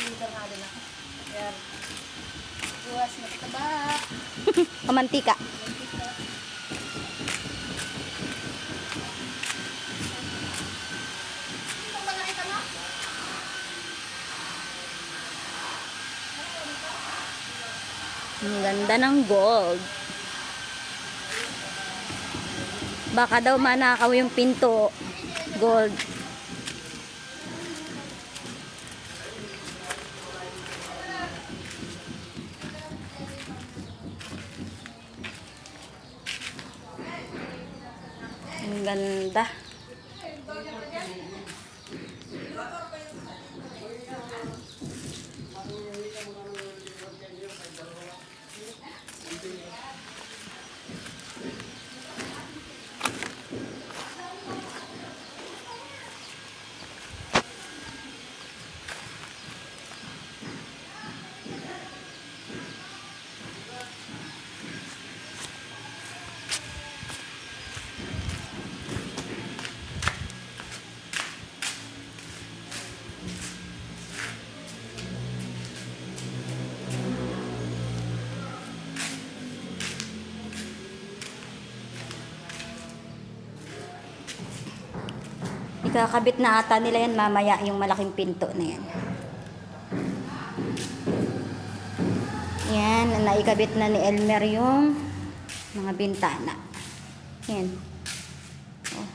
liter nga din ako. Yan. Buwas na kataba. Pamantika. Mantika. Ito ba nakita mo? Ang ganda ng gold. Baka daw manakaw yung pinto. Gold. Ang ganda. Ikakabit na ata nila yan mamaya yung malaking pinto na yan. Yan, naikabit na ni Elmer yung mga bintana. Yan. Oh.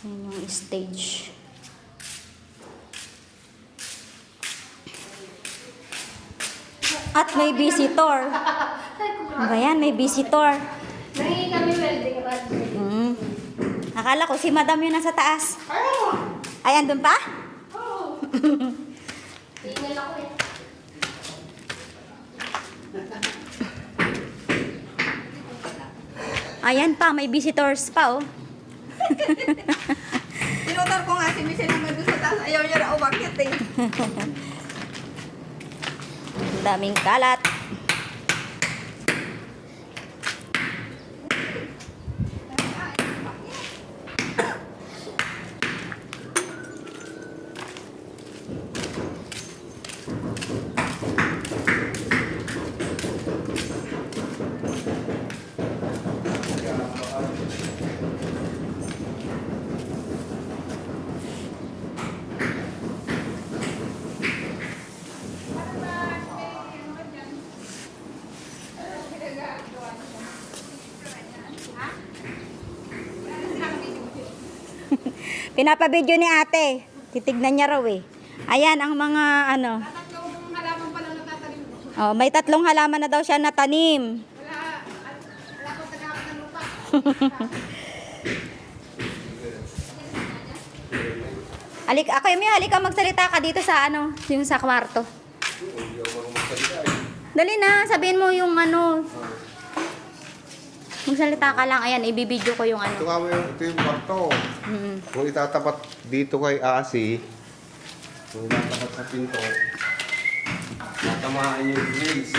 Yan yung stage. At may visitor. Ano ba yan? May visitor. Nahingi kami welding rod. Akala ko si Madam yun nasa taas. Ano? Ay, andun pa? Oo. Tingnan ako eh. Ayan pa, may visitors pa, oh. Tinutar ko nga si Michelle naman doon sa taas. Ayaw niya na umakyat eh. Ang daming kalat. Pinapabidyo ni ate. Titignan niya raw eh. Ayan ang mga ano. Tatlong halaman pala natatanim ko. Oh, may 3 halaman na daw siya natanim. Wala ko tagahap ng lupa. Alik, ako yung halika magsalita ka dito sa ano, yung sa kwarto. Dali na, sabihin mo yung ano. Magsalita ka lang, ayan, ibibidyo ko yung ano. Ito yung kwarto. Kung itatapat dito kay Asi, kung itatapat sa pinto, tatamaan yung grills.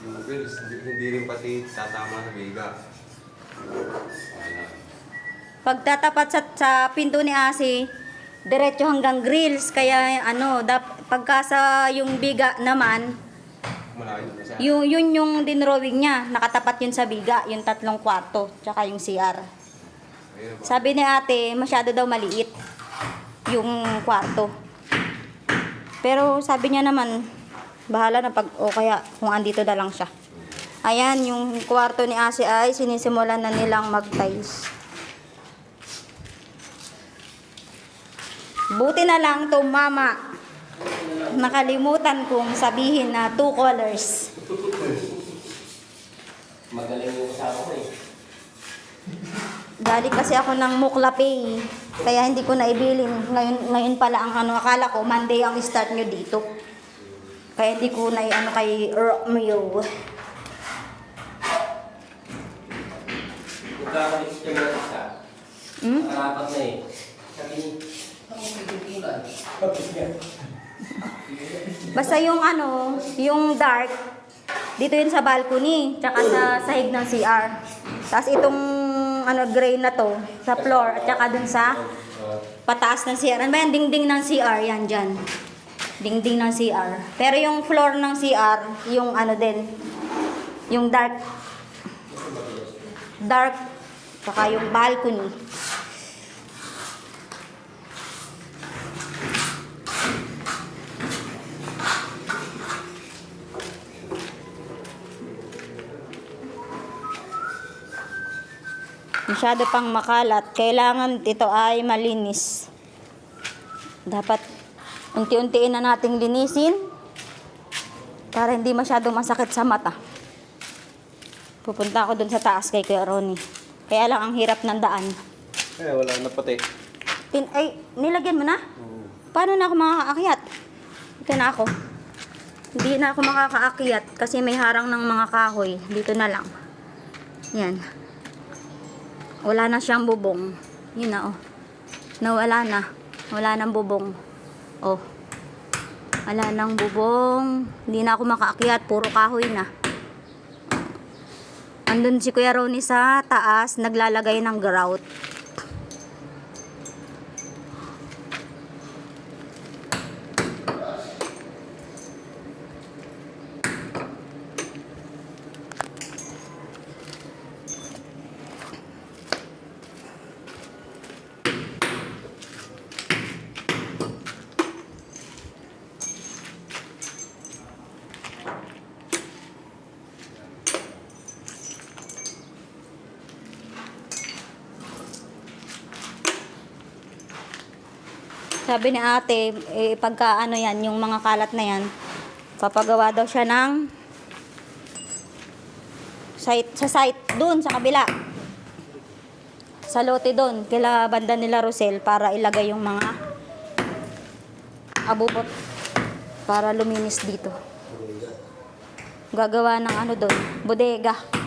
Yung grills, hindi rin pati tatama sa biga. Pagtatapat sa pinto ni Asi, diretso hanggang grills. Kaya ano, pagka sa yung biga naman, Malayo na siya. yun yung dinrowing niya. Nakatapat yun sa biga, yung 3 kwarto, tsaka yung CR. Sabi ni ate, masyado daw maliit yung kwarto. Pero sabi niya naman, bahala na o kaya kung andito na lang siya. Ayan, yung kwarto ni Asi ay sinisimulan na nilang mag-tiles. Buti na lang to mama. Nakalimutan kong sabihin na 2 colors. Magaling yung kasama ko eh. Dali kasi ako ng Muklapay. Kaya hindi ko naibilin. Ngayon pala ang ano, akala ko Monday ang start nyo dito. Kaya hindi ko na ano kay Romeo. Magkakalit siya mga isa. Nakarapat na eh. Sabi niya, ako may tutulan. Basta yung ano, yung dark, dito yun sa balcony, tsaka sa sahig ng CR. Tapos itong ano, gray na to sa floor at saka dun sa pataas ng CR. Ano ba yan? Dingding ng CR. Yan dyan. Dingding ng CR. Pero yung floor ng CR, yung ano din, yung dark, saka yung balcony. Masyado pang makalat. Kailangan ito ay malinis. Dapat unti-untiin na nating linisin para hindi masyado masakit sa mata. Pupunta ako dun sa taas kay Kuya Ronnie. Kaya lang ang hirap ng daan. Wala na pati. Ay, nilagyan mo na? Paano na ako makakaakyat? Ito na ako. Hindi na ako makakaakyat kasi may harang ng mga kahoy. Dito na lang. Yan. Wala na siyang bubong. Yun na, oh. Nawala na. Wala nang bubong. Oh. Wala nang bubong. Hindi na ako makaakyat. Puro kahoy na. Andun si Kuya Ronnie sa taas. Naglalagay ng grout. Sabi ni ate, pagka ano yan, yung mga kalat na yan, papagawa daw siya ng sa site dun sa kabila. Sa lote dun, kila banda nila Rosel para ilagay yung mga abubot para luminis dito. Gagawa ng ano dun, bodega.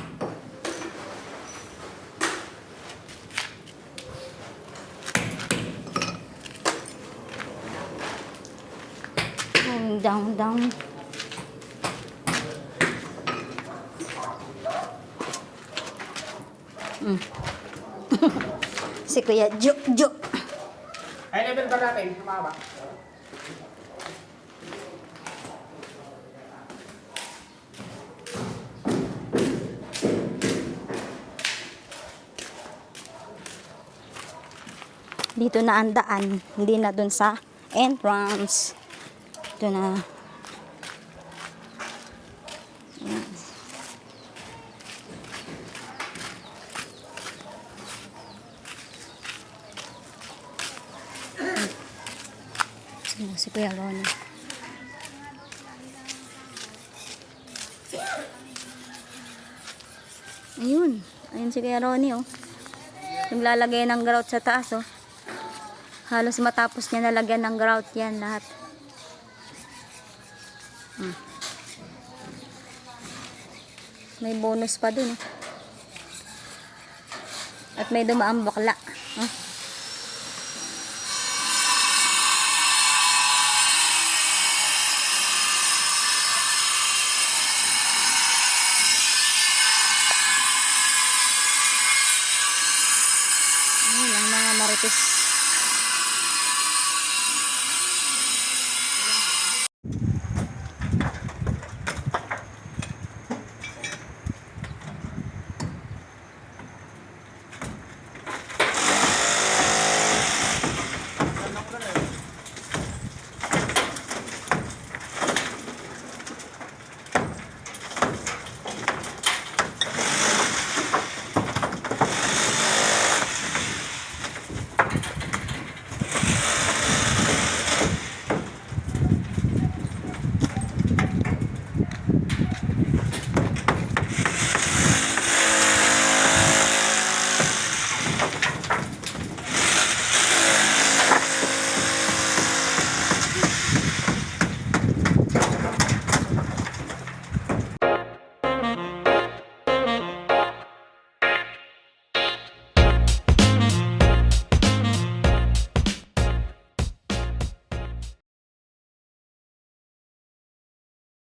Down. Si Kuya Jo. Ay, level ba natin? Mababa. Dito na ang daan, hindi na dun sa entrance. Ito na. Sino si Kuya Ronnie? Ayun si Kuya Ronnie, oh. Naglalagay ng grout sa taas, oh. Halos matapos niya nalagyan ng grout yan lahat. May bonus pa dun, oh. At may dumaang bakla, oh.